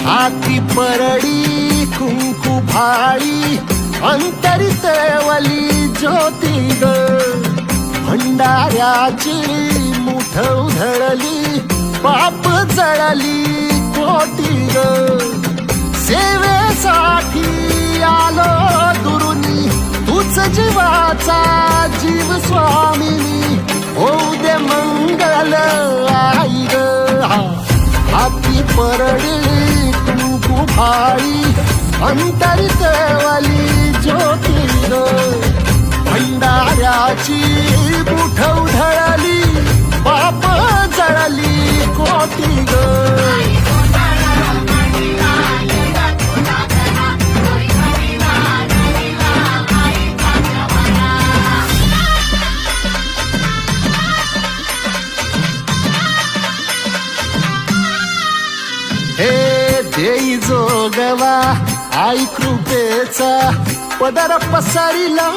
हाती परडी कुंकू भाळी अंतरित वली ज्योती ग भंडाऱ्याची मुठ उधळली पाप जळली कोटी ग सेवेसाठी आलो दुरुनी तूच जीवाचा जीव स्वामिनी होऊ दे मंगल आई ग हाती परडी कुंकू भाळी अंतरित वाली ज्योती ग भंडाऱ्याची मुठ उधळली पाप जळली कोटी ग हे देई जोगवा आई कृपेचा पदर पसरिला